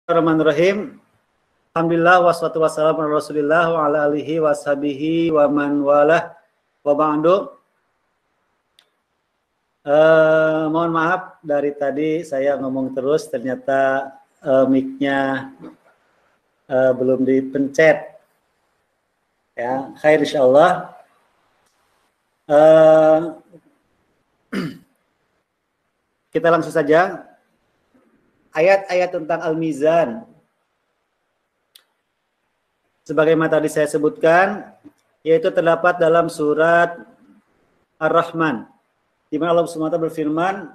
Bismillahirrahmanirrahim. Alhamdulillah wassalatu wassalamu ala Rasulillah wa ala alihi washabihi wa man walah wa ba'du. Mohon maaf dari tadi saya ngomong terus, ternyata mic-nya belum dipencet. Ya, khair insyaallah. Kita langsung saja. Ayat-ayat tentang Al-Mizan. Sebagaimana tadi saya sebutkan, yaitu terdapat dalam surat Ar-Rahman, di mana Allah SWT berfirman,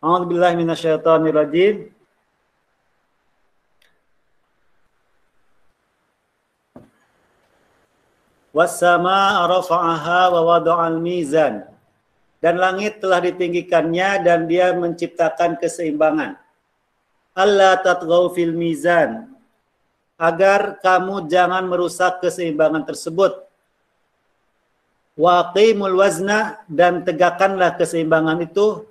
A'udzubillahi minasyaitonirrajim. Was-samaa'a rafa'aha wa wada'al mizan. Dan langit telah ditinggikannya dan dia menciptakan keseimbangan. Alla tatghaw fil mizan. Agar kamu jangan merusak keseimbangan tersebut. Wa aqimul wazna, dan tegakkanlah keseimbangan itu.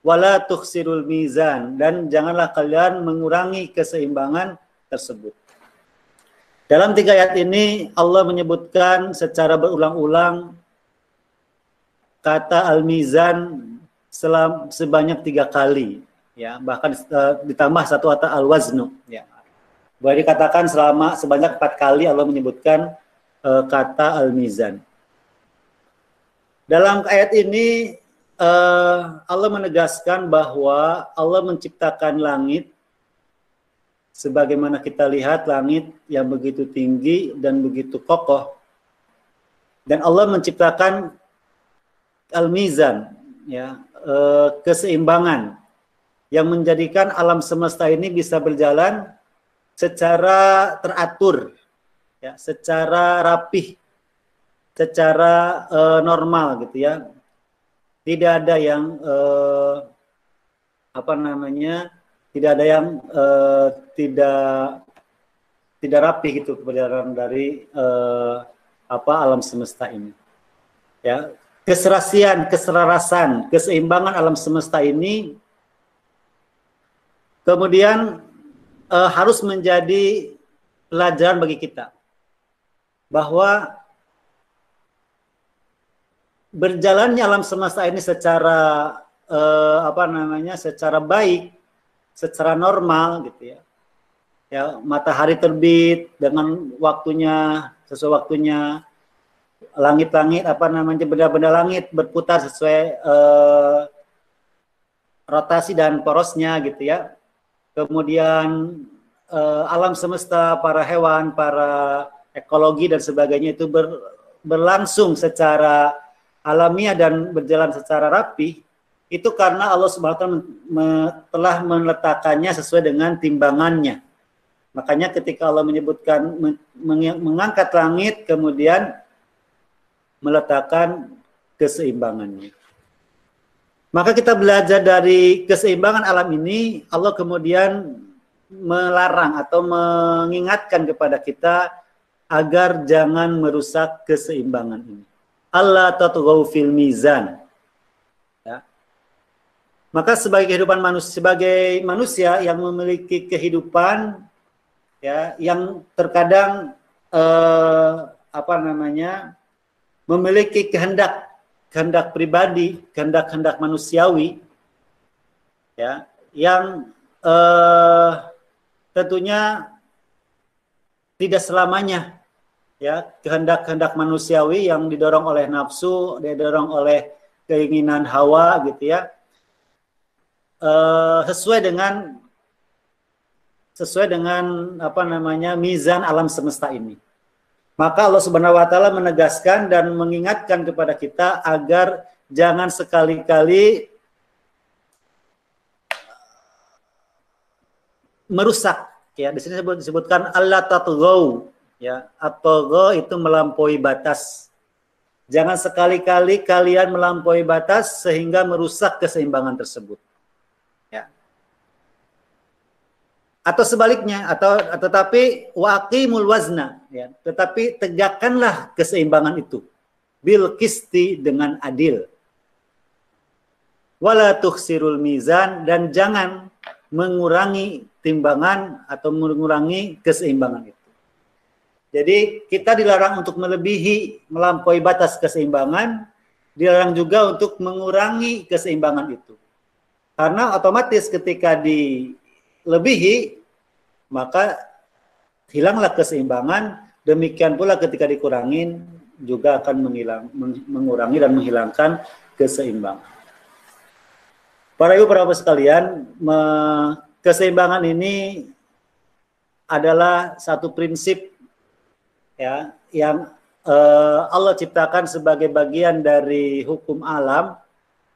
Wala tukhsirul mizan, dan janganlah kalian mengurangi keseimbangan tersebut. Dalam 3 ayat ini Allah menyebutkan secara berulang-ulang kata al-mizan sebanyak 3 kali, ya, bahkan ditambah satu kata al-waznu, ya. Boleh dikatakan sebanyak 4 kali Allah menyebutkan kata al-mizan. Dalam ayat ini Allah menegaskan bahwa Allah menciptakan langit. Sebagaimana kita lihat langit yang begitu tinggi dan begitu kokoh. Dan Allah menciptakan al-mizan, ya, keseimbangan yang menjadikan alam semesta ini bisa berjalan secara teratur, ya, secara rapih, secara normal gitu ya. Tidak ada yang tidak ada yang tidak rapi gitu keberadaan dari alam semesta ini. Ya, keserasian, keselarasan, keseimbangan alam semesta ini kemudian harus menjadi pelajaran bagi kita bahwa berjalannya alam semesta ini secara secara baik, secara normal gitu ya. Ya, matahari terbit dengan waktunya, sesuai waktunya, langit-langit benda-benda langit berputar sesuai rotasi dan porosnya gitu ya. Kemudian alam semesta, para hewan, para ekologi dan sebagainya itu berlangsung secara alamiah dan berjalan secara rapi. Itu karena Allah SWT telah meletakkannya sesuai dengan timbangannya. Makanya ketika Allah menyebutkan mengangkat langit, kemudian meletakkan keseimbangannya. Maka kita belajar dari keseimbangan alam ini, Allah kemudian melarang atau mengingatkan kepada kita agar jangan merusak keseimbangan ini. Allah tatghaw fil mizan. Maka sebagai kehidupan manusia, sebagai manusia yang memiliki kehidupan, ya, yang terkadang memiliki kehendak pribadi, kehendak manusiawi, ya, yang tentunya tidak selamanya, ya, kehendak manusiawi yang didorong oleh nafsu, didorong oleh keinginan hawa, gitu ya. Sesuai dengan mizan alam semesta ini. Maka Allah Subhanahu wa taala menegaskan dan mengingatkan kepada kita agar jangan sekali-kali merusak, ya. Di sini disebutkan alla tatghaw, ya. At-tagha itu melampaui batas. Jangan sekali-kali kalian melampaui batas sehingga merusak keseimbangan tersebut. Atau sebaliknya, tetapi waqimul wazna, ya, tetapi tegakkanlah keseimbangan itu. bil qisti dengan adil. Wala tukhsirul mizan, dan jangan mengurangi timbangan atau mengurangi keseimbangan itu. Jadi kita dilarang untuk melebihi, melampaui batas keseimbangan, dilarang juga untuk mengurangi keseimbangan itu. Karena otomatis ketika dilebihi, maka hilanglah keseimbangan, demikian pula ketika dikurangin juga akan mengurangi dan menghilangkan keseimbangan. Para ibu, para bapak sekalian, keseimbangan ini adalah satu prinsip ya yang Allah ciptakan sebagai bagian dari hukum alam,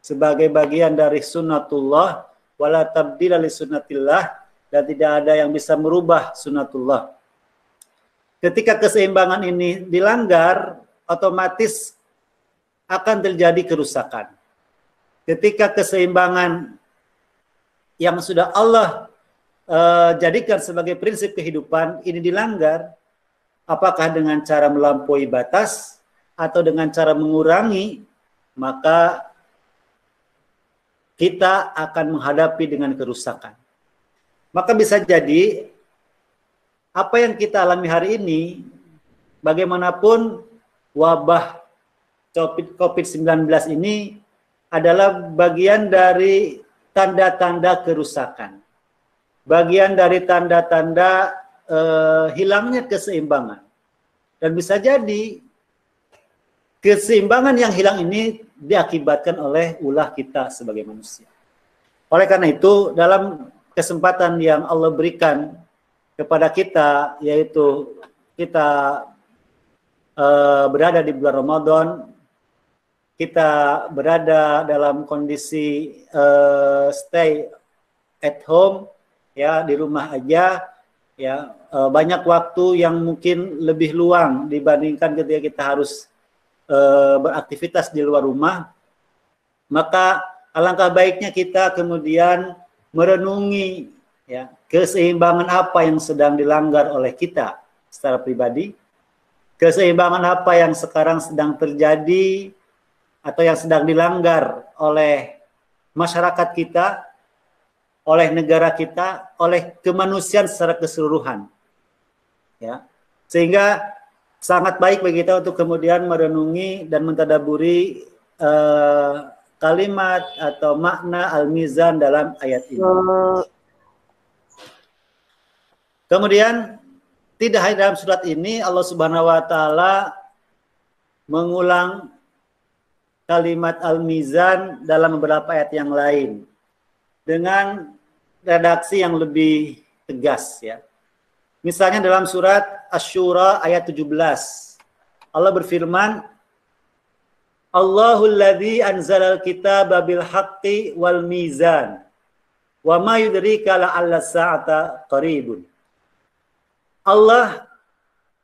sebagai bagian dari sunnatullah, wala tabdila li sunnatillah, dan tidak ada yang bisa merubah sunnatullah. Ketika keseimbangan ini dilanggar, otomatis akan terjadi kerusakan. Ketika keseimbangan yang sudah Allah jadikan sebagai prinsip kehidupan ini dilanggar, apakah dengan cara melampaui batas atau dengan cara mengurangi, maka kita akan menghadapi dengan kerusakan. Maka bisa jadi apa yang kita alami hari ini, bagaimanapun wabah COVID-19 ini adalah bagian dari tanda-tanda kerusakan. Bagian dari tanda-tanda hilangnya keseimbangan. Dan bisa jadi keseimbangan yang hilang ini diakibatkan oleh ulah kita sebagai manusia. Oleh karena itu, dalam kesempatan yang Allah berikan kepada kita, yaitu kita berada di bulan Ramadan, kita berada dalam kondisi stay at home, ya, di rumah aja, ya, banyak waktu yang mungkin lebih luang dibandingkan ketika kita harus beraktivitas di luar rumah. Maka alangkah baiknya kita kemudian merenungi, ya, keseimbangan apa yang sedang dilanggar oleh kita secara pribadi, keseimbangan apa yang sekarang sedang terjadi atau yang sedang dilanggar oleh masyarakat kita, oleh negara kita, oleh kemanusiaan secara keseluruhan. Ya. Sehingga sangat baik bagi kita untuk kemudian merenungi dan mentadaburi kalimat atau makna al-mizan dalam ayat ini. Kemudian tidak hanya dalam surat ini Allah Subhanahu wa taala mengulang kalimat al-mizan dalam beberapa ayat yang lain dengan redaksi yang lebih tegas, ya. Misalnya dalam surat Asy-Syura ayat 17. Allah berfirman, Allahul ladzi anzalal kitaba bil haqqi wal mizan wa ma yudrika la'alla sa'ata qaribun. Allah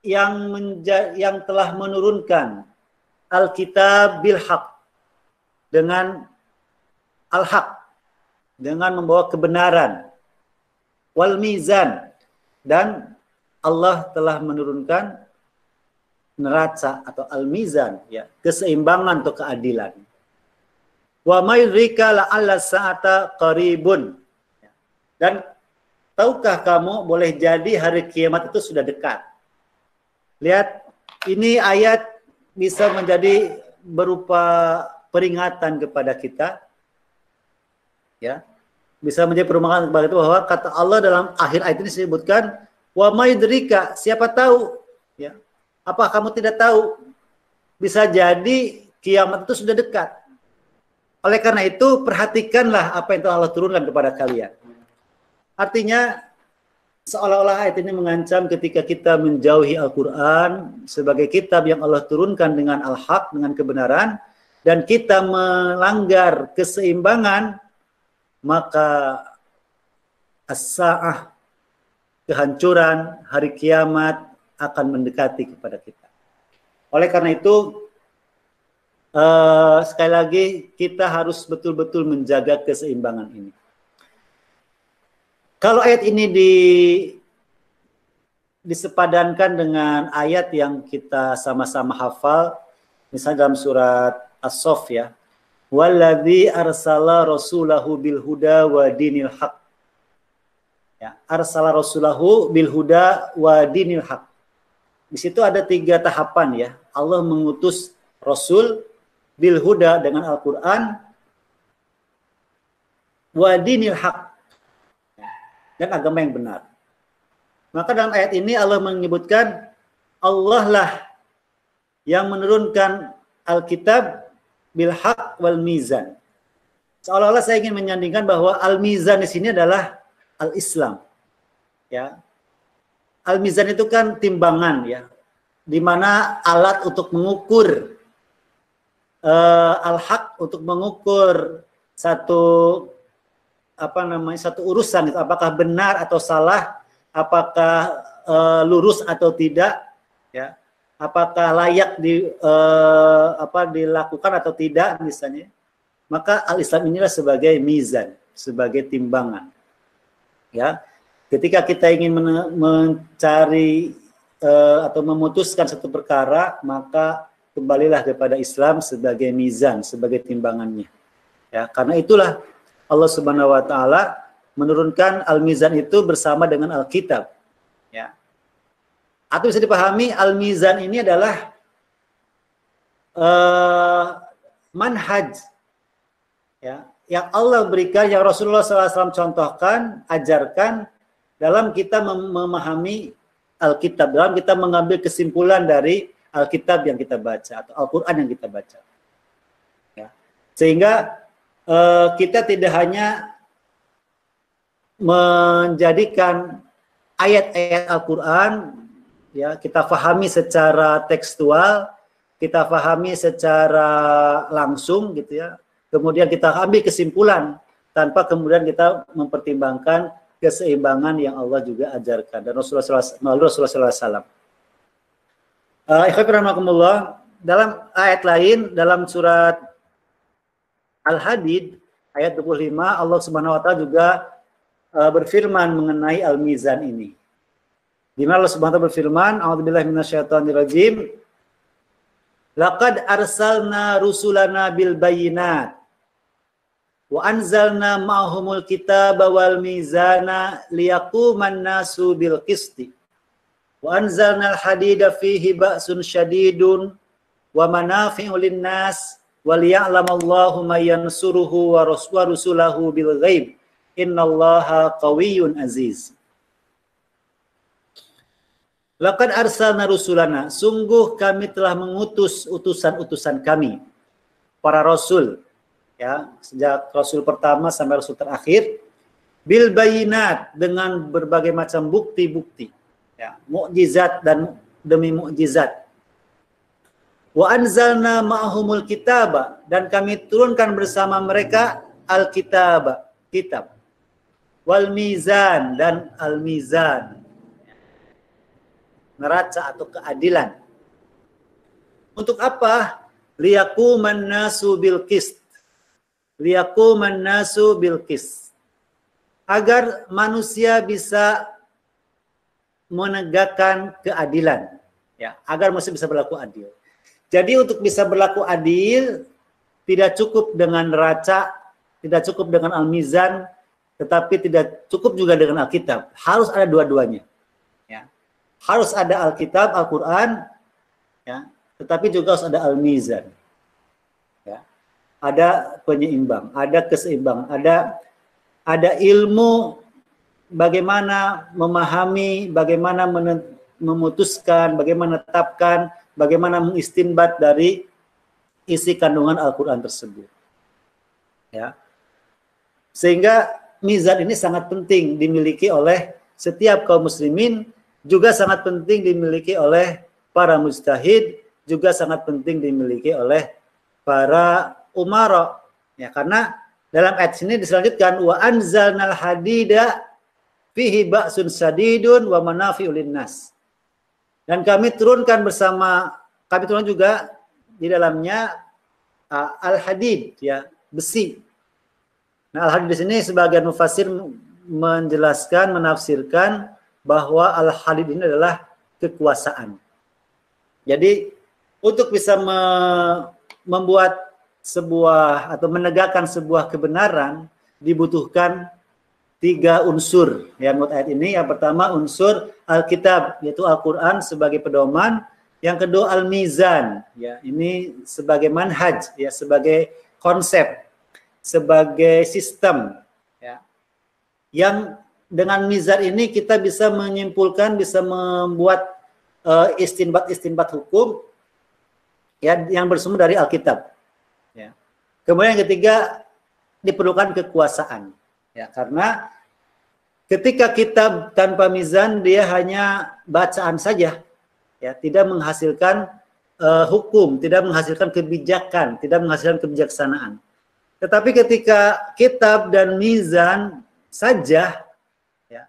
yang telah menurunkan Alkitab bil haq, dengan al-haq, dengan membawa kebenaran, wal mizan, dan Allah telah menurunkan neraca atau al-mizan, ya, keseimbangan atau keadilan. Wa mayrika la'alla sa'ata qaribun. Dan tahukah kamu boleh jadi hari kiamat itu sudah dekat. Lihat, ini ayat bisa menjadi berupa peringatan kepada kita, ya, bisa menjadi peringatan kepada kita bahwa kata Allah dalam akhir ayat ini disebutkan wa maydrika, siapa tahu, ya, apa kamu tidak tahu, bisa jadi kiamat itu sudah dekat. Oleh karena itu perhatikanlah apa yang telah Allah turunkan kepada kalian. Artinya seolah-olah ayat ini mengancam ketika kita menjauhi Al-Quran sebagai kitab yang Allah turunkan dengan al-haq, dengan kebenaran, dan kita melanggar keseimbangan, maka as-sa'ah, kehancuran, hari kiamat akan mendekati kepada kita. Oleh karena itu, sekali lagi kita harus betul-betul menjaga keseimbangan ini. Kalau ayat ini disepadankan dengan ayat yang kita sama-sama hafal Misalnya dalam surat As-Saff ya, walladzi arsala rasulahu bil huda wa dinil haq. Ya, arsala rasulahu bil huda wa dinil haq. Di situ ada 3 tahapan ya. Allah mengutus Rasul bil huda dengan Al-Quran wa dinil haq, dan agama yang benar. Maka dalam ayat ini Allah menyebutkan Allah lah yang menurunkan Alkitab bil haq wal mizan. Seolah-olah saya ingin menyandingkan bahwa al-mizan di sini adalah al-Islam. Ya. Al-mizan itu kan timbangan ya, di mana alat untuk mengukur al-haq, untuk mengukur satu satu urusan itu apakah benar atau salah, apakah lurus atau tidak, ya, apakah layak dilakukan atau tidak misalnya. Maka al-Islam inilah sebagai mizan, sebagai timbangan. Ya, ketika kita ingin mencari atau memutuskan satu perkara, maka kembalilah kepada Islam sebagai mizan, sebagai timbangannya. Ya, karena itulah Allah Subhanahu wa taala menurunkan al-mizan itu bersama dengan Alkitab. Ya. Atau bisa dipahami al-mizan ini adalah manhaj ya, yang Allah berikan, yang Rasulullah SAW contohkan, ajarkan dalam kita memahami Alkitab, dalam kita mengambil kesimpulan dari Alkitab yang kita baca atau Al-Quran yang kita baca. Ya. Sehingga kita tidak hanya menjadikan ayat-ayat Al-Quran ya kita fahami secara tekstual, kita fahami secara langsung gitu ya. Kemudian kita ambil kesimpulan tanpa kemudian kita mempertimbangkan keseimbangan yang Allah juga ajarkan dan Rasulullah SAW. Ikhwanakumullah, dalam ayat lain dalam surat Al-Hadid ayat 25 Allah Subhanahu wa taala juga berfirman mengenai al-mizan ini. Di mana Allah Subhanahu wa taala berfirman, a'udzubillahi minasyaitonirrajim. Laqad arsalna rusulana bil bayyinat wa anzalna ma'ahumul kitaba wal mizana liyaquman nasu bil qisti. Wa anzalna al-hadida fihi ba'sun syadidun wa manafi'u lin-nas wa liya'lamallahu may yansuruhu wa rusulahu bil ghaib. Innallaha qawiyyun aziz. Laqad arsalna rusulana, sungguh kami telah mengutus utusan-utusan kami, para rasul, ya, sejak rasul pertama sampai rasul terakhir, bil bayinat, dengan berbagai macam bukti-bukti, ya, mukjizat dan demi mukjizat. Wa anzalna ma'ahumul kitaba, dan kami turunkan bersama mereka al-kitaba, kitab. Wal mizan, dan al-mizan, neraca atau keadilan. Untuk apa? Liyaquman nasu bil qist. Liyaquman nasu bil qist. Agar manusia bisa menegakkan keadilan, ya, agar manusia bisa berlaku adil. Jadi untuk bisa berlaku adil tidak cukup dengan neraca, tidak cukup dengan al-mizan, tetapi tidak cukup juga dengan Alkitab. Harus ada dua-duanya. Ya. Harus ada Alkitab, Al-Quran, ya, tetapi juga harus ada al-mizan. Ya. Ada penyeimbang, ada keseimbangan, ada ilmu bagaimana memahami, bagaimana memutuskan, bagaimana menetapkan, bagaimana mengistinbat dari isi kandungan Al-Quran tersebut. Ya. Sehingga mizan ini sangat penting dimiliki oleh setiap kaum muslimin, juga sangat penting dimiliki oleh para mujtahid, juga sangat penting dimiliki oleh para umara. Ya, karena dalam ayat ini diselanjutkan wa anzalnal hadida fihi ba'sun sadidun wa manafi'u linnas. Dan kami turunkan juga di dalamnya al-hadid, ya, besi. Nah, al-hadid di sini sebagian mufassir menjelaskan, menafsirkan bahwa al-hadid ini adalah kekuasaan. Jadi untuk bisa membuat sebuah atau menegakkan sebuah kebenaran dibutuhkan 3 unsur ya menurut ayat ini. Yang pertama unsur Alkitab, yaitu Al-Quran sebagai pedoman. Yang kedua al-mizan, ya ini sebagai manhaj, ya sebagai konsep, sebagai sistem, ya. Yang dengan mizan ini kita bisa menyimpulkan, bisa membuat istinbat hukum, ya yang bersumber dari Alkitab. Ya. Kemudian yang ketiga diperlukan kekuasaan, ya karena ketika kitab tanpa mizan dia hanya bacaan saja. Ya, tidak menghasilkan hukum, tidak menghasilkan kebijakan, tidak menghasilkan kebijaksanaan. Tetapi ketika kitab dan mizan saja, ya,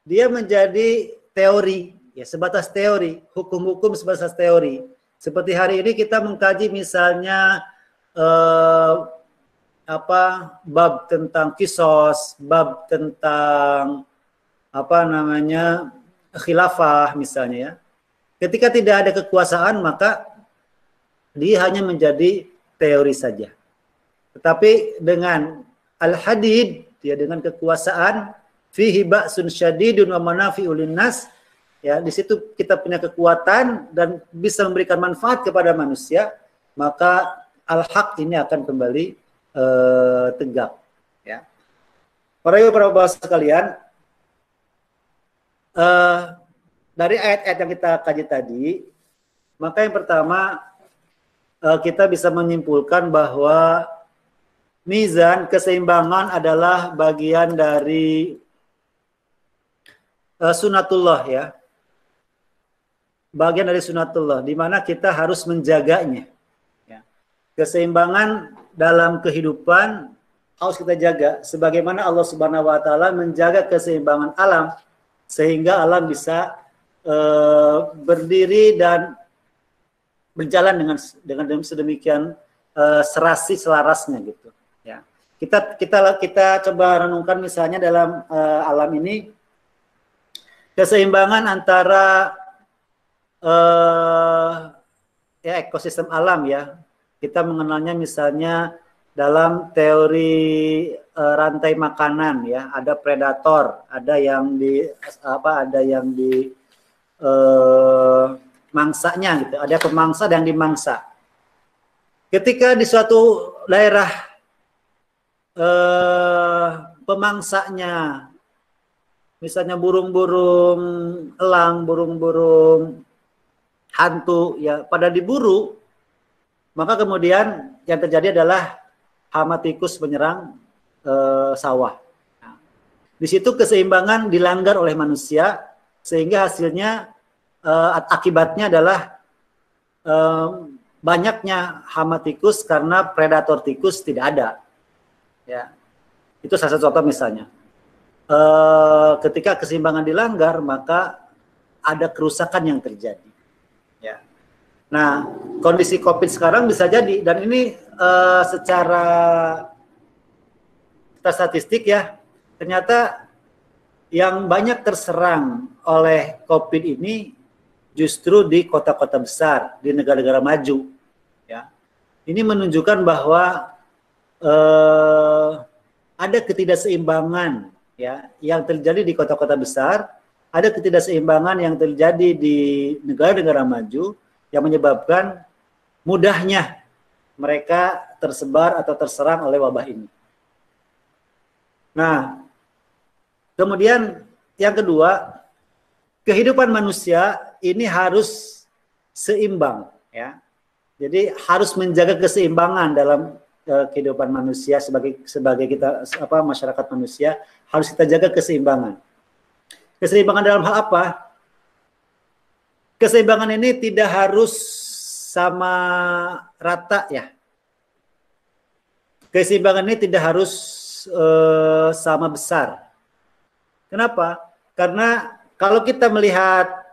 dia menjadi teori, ya sebatas teori, hukum-hukum sebatas teori. Seperti hari ini kita mengkaji misalnya bab tentang kisos, bab tentang khilafah misalnya ya. Ketika tidak ada kekuasaan maka dia hanya menjadi teori saja. Tetapi dengan al-hadid, ya dengan kekuasaan, fihi ba'sun syadidun wa manafi'ul linnas, ya di situ kita punya kekuatan dan bisa memberikan manfaat kepada manusia, maka al-haq ini akan kembali tegak, ya. Para ibu para bapak sekalian, dari ayat-ayat yang kita kaji tadi, maka yang pertama kita bisa menyimpulkan bahwa mizan, keseimbangan adalah bagian dari sunatullah ya. Bagian dari sunatullah, di mana kita harus menjaganya. Ya. Keseimbangan dalam kehidupan harus kita jaga, sebagaimana Allah Subhanahu Wa Taala menjaga keseimbangan alam, sehingga alam bisa berdiri dan berjalan dengan sedemikian serasi selarasnya gitu ya. Kita coba renungkan misalnya dalam alam ini keseimbangan antara ya ekosistem alam ya. Kita mengenalnya misalnya dalam teori rantai makanan ya, ada predator, ada yang di mangsanya gitu, ada pemangsa dan dimangsa. Ketika di suatu daerah pemangsanya, misalnya burung-burung elang, burung-burung hantu ya pada diburu, maka kemudian yang terjadi adalah hama tikus menyerang sawah. Nah, di situ keseimbangan dilanggar oleh manusia, sehingga hasilnya akibatnya adalah banyaknya hama tikus karena predator tikus tidak ada. Ya, itu salah satu contoh misalnya. Ketika keseimbangan dilanggar, maka ada kerusakan yang terjadi. Ya. Nah, kondisi COVID sekarang bisa jadi, dan ini secara statistik ya, ternyata yang banyak terserang oleh COVID ini justru di kota-kota besar, di negara-negara maju. Ya. Ini menunjukkan bahwa ada ketidakseimbangan ya yang terjadi di kota-kota besar, ada ketidakseimbangan yang terjadi di negara-negara maju yang menyebabkan mudahnya mereka tersebar atau terserang oleh wabah ini. Nah, kemudian yang kedua, kehidupan manusia ini harus seimbang ya. Jadi harus menjaga keseimbangan dalam kehidupan manusia sebagai kita masyarakat manusia, harus kita jaga keseimbangan. Keseimbangan dalam hal apa? Keseimbangan ini tidak harus sama rata ya. Keseimbangan ini tidak harus sama besar. Kenapa? Karena kalau kita melihat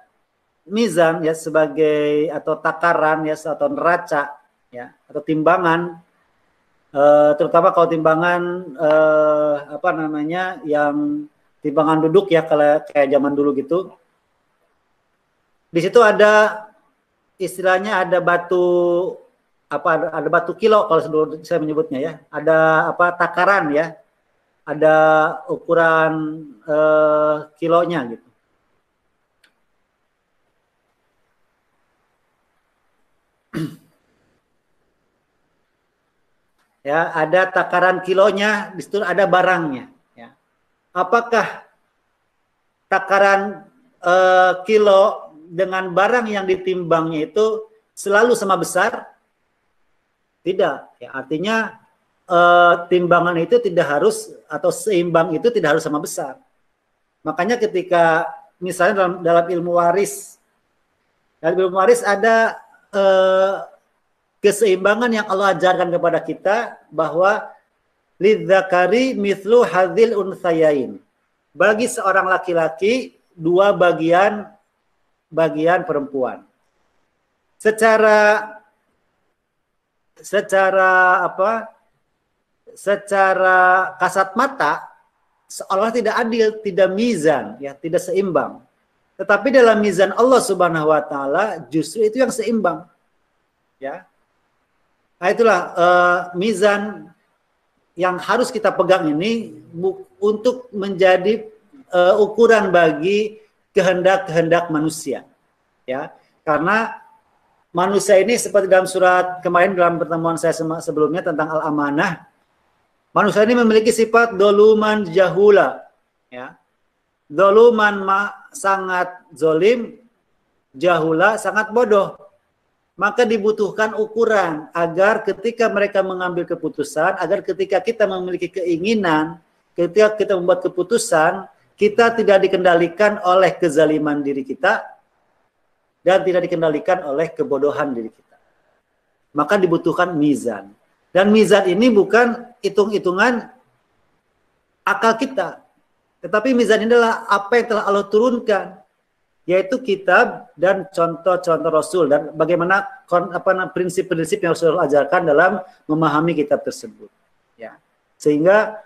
mizan ya sebagai atau takaran ya atau neraca ya atau timbangan, terutama kalau timbangan yang timbangan duduk ya, kalau kayak zaman dulu gitu, di situ ada istilahnya ada batu apa, ada batu kilo kalau saya menyebutnya ya, ada apa, takaran ya, ada ukuran kilonya gitu. Ya, ada takaran kilonya, di situ ada barangnya. Ya. Apakah takaran kilo dengan barang yang ditimbangnya itu selalu sama besar? Tidak. Ya, artinya timbangan itu tidak harus, atau seimbang itu tidak harus sama besar. Makanya ketika misalnya dalam ilmu waris, ada keseimbangan yang Allah ajarkan kepada kita, bahwa lidzakari mithlu hadzil unthayain. Bagi seorang laki-laki 2 bagian perempuan. Secara kasat mata seolah tidak adil, tidak mizan, ya, tidak seimbang. Tetapi dalam mizan Allah Subhanahu wa taala justru itu yang seimbang. Ya. Nah, itulah mizan yang harus kita pegang ini untuk menjadi ukuran bagi kehendak-kehendak manusia. Ya, karena manusia ini seperti dalam surat kemarin dalam pertemuan saya sebelumnya tentang al-amanah, manusia ini memiliki sifat doluman jahula, ya. Doluman sangat zolim, jahula sangat bodoh. Maka dibutuhkan ukuran agar ketika mereka mengambil keputusan, agar ketika kita memiliki keinginan, ketika kita membuat keputusan, kita tidak dikendalikan oleh kezaliman diri kita dan tidak dikendalikan oleh kebodohan diri kita. Maka dibutuhkan mizan. Dan mizan ini bukan hitung-hitungan akal kita, tetapi mizan ini adalah apa yang telah Allah turunkan, yaitu kitab dan contoh-contoh Rasul, dan bagaimana prinsip-prinsip yang Rasul ajarkan dalam memahami kitab tersebut. Ya. Sehingga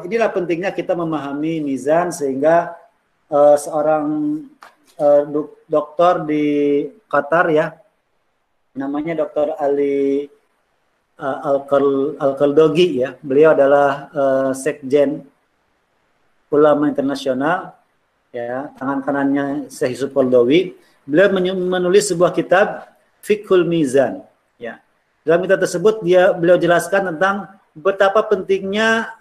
inilah pentingnya kita memahami mizan, sehingga seorang dokter di Qatar, ya, namanya Dr. Ali Al-Qaldogi, ya, beliau adalah sekjen ulama internasional, ya, tangan kanannya Syekh Yusuf Qaradawi. Beliau menulis sebuah kitab Fiqhul Mizan, ya. Dalam kitab tersebut beliau jelaskan tentang betapa pentingnya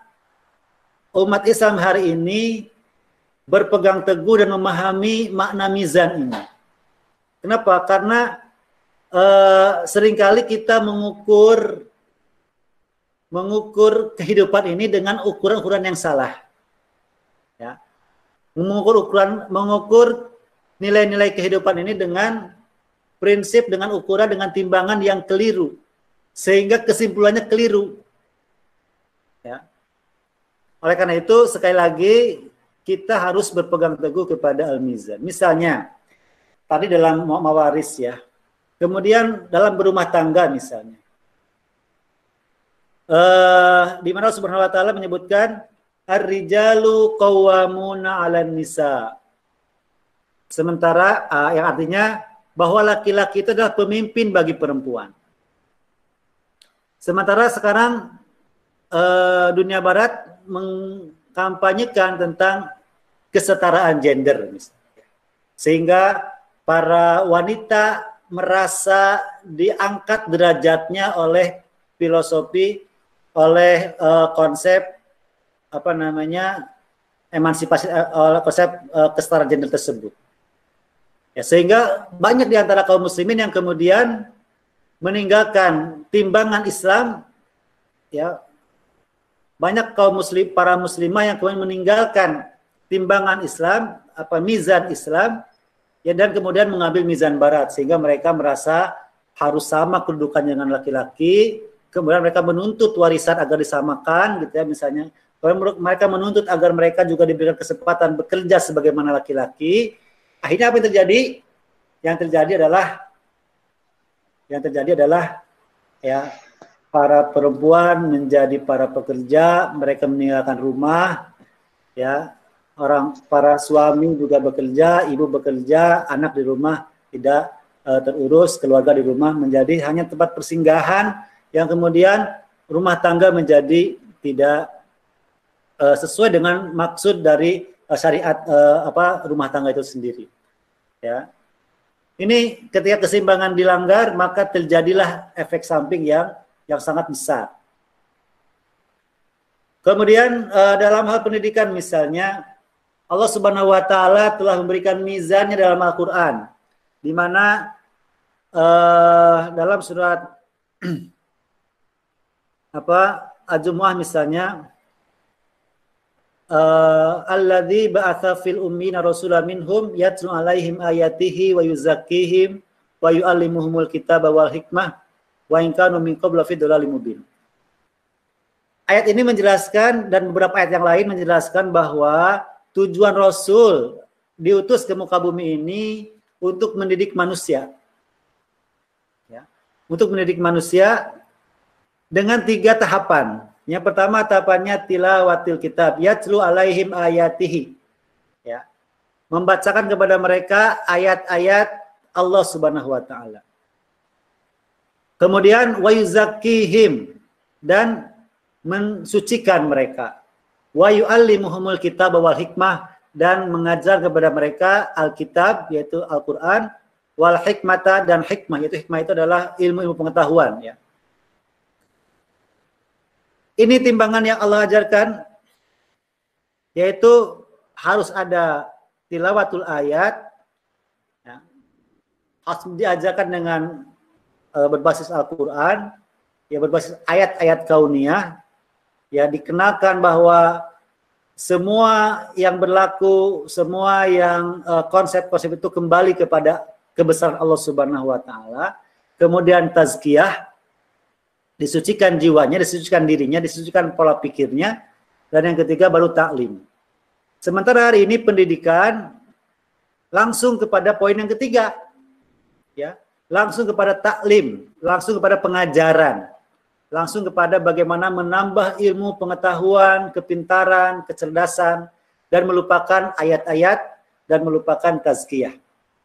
umat Islam hari ini berpegang teguh dan memahami makna mizan ini. Kenapa? Karena seringkali kita mengukur kehidupan ini dengan ukuran-ukuran yang salah. Ya. Mengukur nilai-nilai kehidupan ini dengan prinsip, dengan ukuran, dengan timbangan yang keliru, sehingga kesimpulannya keliru. Ya. Oleh karena itu, sekali lagi kita harus berpegang teguh kepada al-mizan. Misalnya tadi dalam mawaris, ya, kemudian dalam berumah tangga misalnya, di mana Allah Subhanahu wa taala menyebutkan ar-rijalu qawwamuna 'alan nisa. Sementara yang artinya bahwa laki-laki itu adalah pemimpin bagi perempuan. Sementara sekarang dunia barat mengkampanyekan tentang kesetaraan gender, misalnya. Sehingga para wanita merasa diangkat derajatnya oleh filosofi, oleh konsep emansipasi, konsep kesetaraan gender tersebut. Ya, sehingga banyak di antara kaum muslimin yang kemudian meninggalkan timbangan Islam, ya. Banyak para muslimah yang kemudian meninggalkan timbangan Islam, mizan Islam, ya, dan kemudian mengambil mizan barat, sehingga mereka merasa harus sama kedudukan dengan laki-laki. Kemudian mereka menuntut warisan agar disamakan, gitu ya, misalnya. Mereka menuntut agar mereka juga diberikan kesempatan bekerja sebagaimana laki-laki. Akhirnya apa yang terjadi? Yang terjadi adalah ya, para perempuan menjadi para pekerja, mereka meninggalkan rumah, ya. Para suami juga bekerja, ibu bekerja, anak di rumah tidak terurus, keluarga di rumah menjadi hanya tempat persinggahan yang kemudian rumah tangga menjadi tidak sesuai dengan maksud dari syariat rumah tangga itu sendiri. Ya. Ini ketika keseimbangan dilanggar, maka terjadilah efek samping yang sangat besar. Kemudian dalam hal pendidikan misalnya, Allah Subhanahu wa taala telah memberikan mizannya dalam Al-Qur'an, di mana dalam surat Al-Jumu'ah misalnya, alladzi ba'atsa fil ummina rasulan minhum yatlu 'alaihim ayatihi wa yuzakkihim wa yu'allimuhumul kitaba wal hikmah wa in kanu min qablu fi dhalalin mubin. Ayat ini menjelaskan dan beberapa ayat yang lain menjelaskan bahwa tujuan Rasul diutus ke muka bumi ini untuk mendidik manusia. Ya, untuk mendidik manusia dengan 3 tahapan. Yang pertama tahapannya tilawatil kitab, yatlu alaihim ayatihi. Ya. Membacakan kepada mereka ayat-ayat Allah Subhanahu wa taala. Kemudian wa yuzakkihim, dan mensucikan mereka. Wa yu'allimuhumul kitab wal hikmah, dan mengajar kepada mereka Alkitab yaitu Al-Qur'an, wal hikmata, dan hikmah, yaitu hikmah itu adalah ilmu-ilmu pengetahuan, ya. Ini timbangan yang Allah ajarkan, yaitu harus ada tilawatul ayat, ya. Harus diajarkan dengan berbasis Al-Quran, ya, berbasis ayat-ayat kauniyah, ya, dikenalkan bahwa semua yang berlaku, semua yang konsep-konsep itu kembali kepada kebesaran Allah Subhanahu wa taala. Kemudian tazkiyah, disucikan jiwanya, disucikan dirinya, disucikan pola pikirnya, dan yang ketiga baru taklim. Sementara hari ini pendidikan langsung kepada poin yang ketiga, ya, langsung kepada taklim, langsung kepada pengajaran, langsung kepada bagaimana menambah ilmu pengetahuan, kepintaran, kecerdasan, dan melupakan ayat-ayat dan melupakan tazkiyah.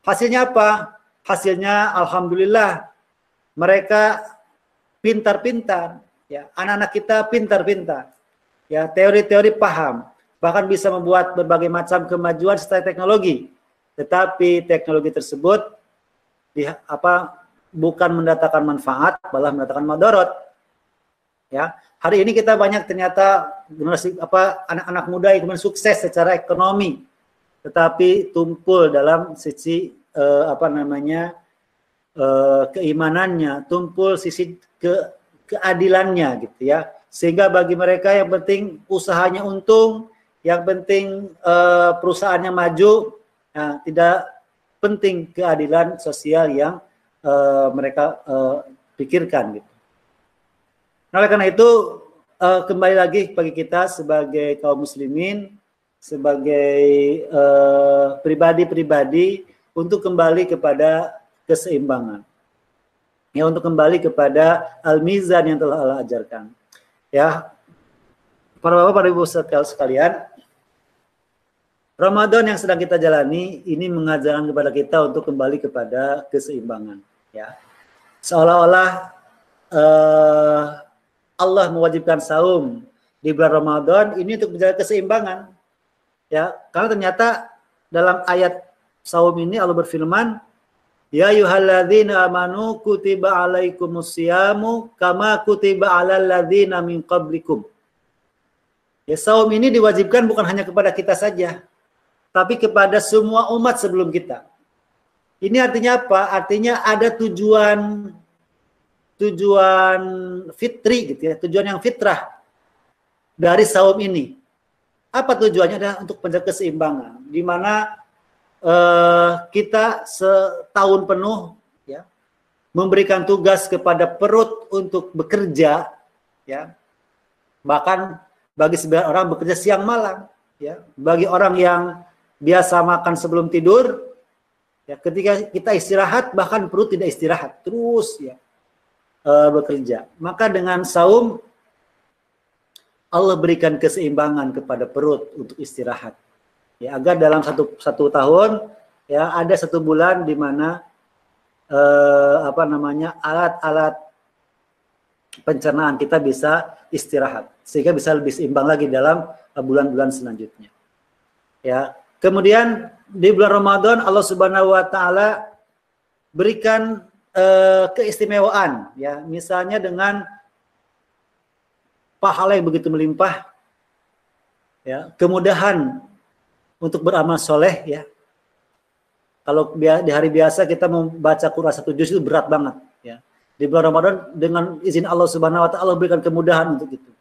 Hasilnya apa? Hasilnya alhamdulillah mereka pintar-pintar, ya, anak-anak kita pintar-pintar, ya, teori-teori paham, bahkan bisa membuat berbagai macam kemajuan setelah teknologi. Tetapi teknologi tersebut bukan mendatangkan manfaat, malah mendatangkan madorot. Ya, hari ini kita banyak ternyata generasi anak-anak muda yang sukses secara ekonomi, tetapi tumpul dalam sisi keimanannya, tumpul sisi keadilannya, gitu ya. Sehingga bagi mereka yang penting usahanya untung, yang penting perusahaannya maju, nah, tidak penting keadilan sosial yang mereka pikirkan, gitu. Nah, oleh karena itu kembali lagi bagi kita sebagai kaum muslimin, sebagai pribadi-pribadi, untuk kembali kepada keseimbangan. Ya, untuk kembali kepada al-mizan yang telah Allah ajarkan. Ya, para bapak, para ibu sekalian, Ramadan yang sedang kita jalani ini mengajarkan kepada kita untuk kembali kepada keseimbangan. Ya, seolah-olah Allah mewajibkan saum di bulan Ramadan ini untuk menjaga keseimbangan. Ya, karena ternyata dalam ayat saum ini Allah berfirman, ya ayyuhalladzina amanu kutiba alaikumusyamu kama kutiba alal ladzina min qablikum. Ya, saum ini diwajibkan bukan hanya kepada kita saja, tapi kepada semua umat sebelum kita. Ini artinya apa? Artinya ada tujuan fitri, gitu ya, tujuan yang fitrah dari saum ini. Apa tujuannya? Adalah untuk menjaga keseimbangan, di mana kita setahun penuh, ya, memberikan tugas kepada perut untuk bekerja, ya, bahkan bagi sebagian orang bekerja siang malam, ya, bagi orang yang biasa makan sebelum tidur, ya, ketika kita istirahat bahkan perut tidak istirahat, terus, ya, bekerja. Maka dengan saum Allah berikan keseimbangan kepada perut untuk istirahat. Ya, agar dalam satu tahun, ya, ada 1 bulan di mana apa namanya, alat-alat pencernaan kita bisa istirahat sehingga bisa lebih seimbang lagi dalam bulan-bulan selanjutnya. Ya. Kemudian di bulan Ramadan Allah Subhanahu wa taala berikan keistimewaan, ya, misalnya dengan pahala yang begitu melimpah, ya, kemudahan untuk beramal soleh, ya. Kalau di hari biasa kita membaca Quran 1 juz itu berat banget, ya. Di bulan Ramadan dengan izin Allah Subhanahu wa taala berikan kemudahan untuk itu.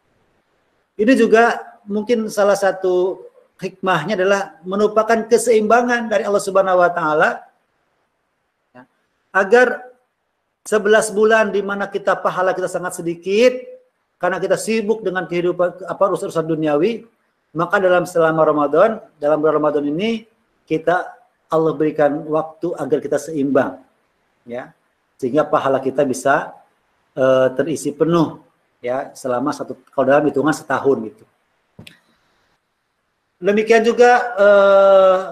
Ini juga mungkin salah satu hikmahnya adalah merupakan keseimbangan dari Allah Subhanahu wa taala, ya, agar 11 bulan di mana kita pahala kita sangat sedikit karena kita sibuk dengan kehidupan urusan duniawi, maka selama Ramadan, dalam bulan Ramadan ini Allah berikan waktu agar kita seimbang, ya, sehingga pahala kita bisa terisi penuh, ya, selama kalau dalam hitungan setahun gitu. Demikian juga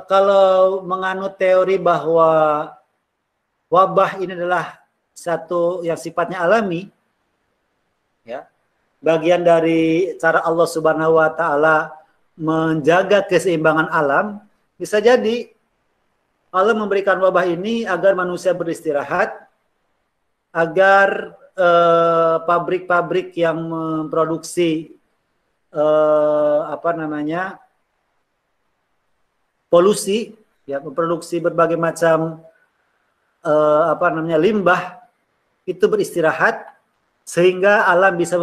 kalau menganut teori bahwa wabah ini adalah satu yang sifatnya alami, ya, bagian dari cara Allah Subhanahu wa taala menjaga keseimbangan alam, bisa jadi Allah memberikan wabah ini agar manusia beristirahat, agar pabrik-pabrik yang memproduksi polusi, ya, memproduksi berbagai macam limbah itu beristirahat sehingga alam bisa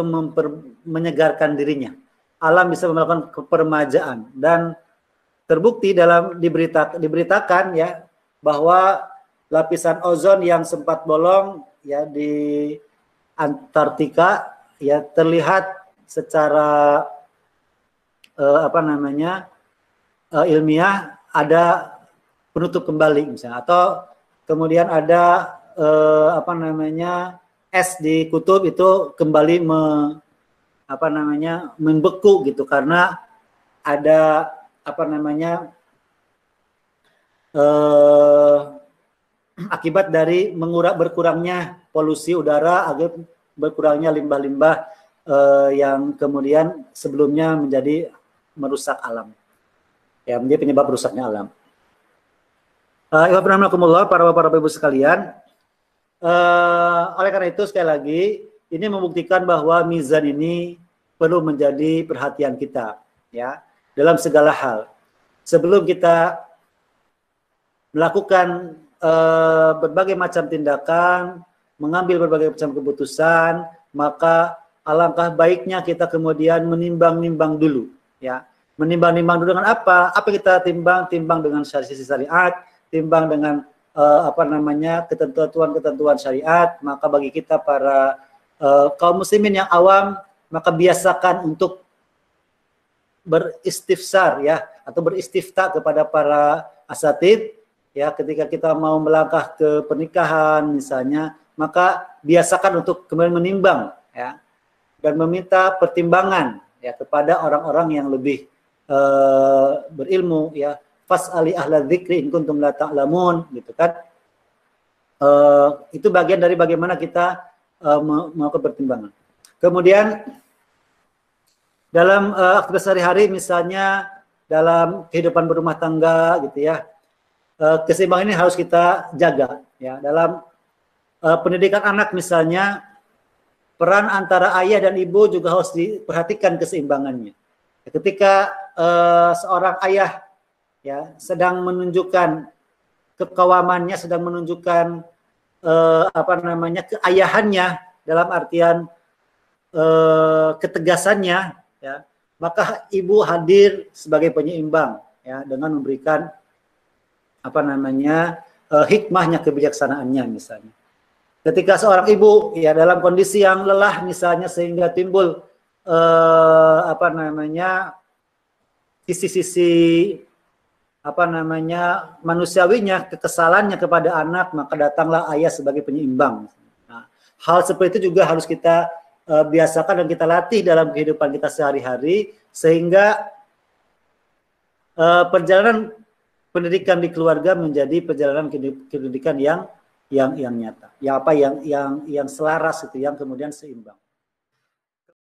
menyegarkan dirinya. Alam bisa melakukan permajaan, dan terbukti diberitakan, ya, bahwa lapisan ozon yang sempat bolong, ya, di Antartika, ya, terlihat secara ilmiah ada penutup kembali misalnya, atau kemudian ada es di kutub itu kembali membeku gitu karena ada akibat dari berkurangnya polusi udara, agar berkurangnya limbah-limbah yang kemudian sebelumnya menjadi merusak alam, ya, menjadi penyebab rusaknya alam. Para bapak ibu sekalian, oleh karena itu sekali lagi ini membuktikan bahwa mizan ini perlu menjadi perhatian kita, ya, dalam segala hal. Sebelum kita melakukan berbagai macam tindakan, mengambil berbagai macam keputusan, maka alangkah baiknya kita kemudian menimbang-nimbang dulu, ya. Menimbang-nimbang dulu dengan apa? Apa kita timbang? Timbang dengan sisi syariat, timbang dengan ketentuan-ketentuan syariat. Maka bagi kita para kaum muslimin yang awam, maka biasakan untuk beristifsar, ya, atau beristifta kepada para asatid, ya, ketika kita mau melangkah ke pernikahan misalnya, maka biasakan untuk kemudian menimbang, ya, dan meminta pertimbangan, ya, kepada orang-orang yang lebih berilmu, ya. Fas'ali ahla dzikri in kuntum la ta'lamun, gitu kan. Itu bagian dari bagaimana kita melakukan pertimbangan. Kemudian dalam aktivitas sehari-hari, misalnya dalam kehidupan berumah tangga, gitu ya, keseimbangan ini harus kita jaga, ya. Dalam pendidikan anak misalnya, peran antara ayah dan ibu juga harus diperhatikan keseimbangannya. Ketika seorang ayah, ya, sedang menunjukkan kekawamannya, sedang menunjukkan keayahannya dalam artian ketegasannya, ya, maka ibu hadir sebagai penyeimbang, ya, dengan memberikan hikmahnya, kebijaksanaannya misalnya. Ketika seorang ibu, ya, dalam kondisi yang lelah misalnya, sehingga timbul sisi-sisi manusiawinya, kekesalannya kepada anak, maka datanglah ayah sebagai penyeimbang. Nah, hal seperti itu juga harus kita biasakan dan kita latih dalam kehidupan kita sehari-hari, sehingga perjalanan pendidikan di keluarga menjadi perjalanan pendidikan yang yang nyata. Ya apa yang selaras itu, yang kemudian seimbang.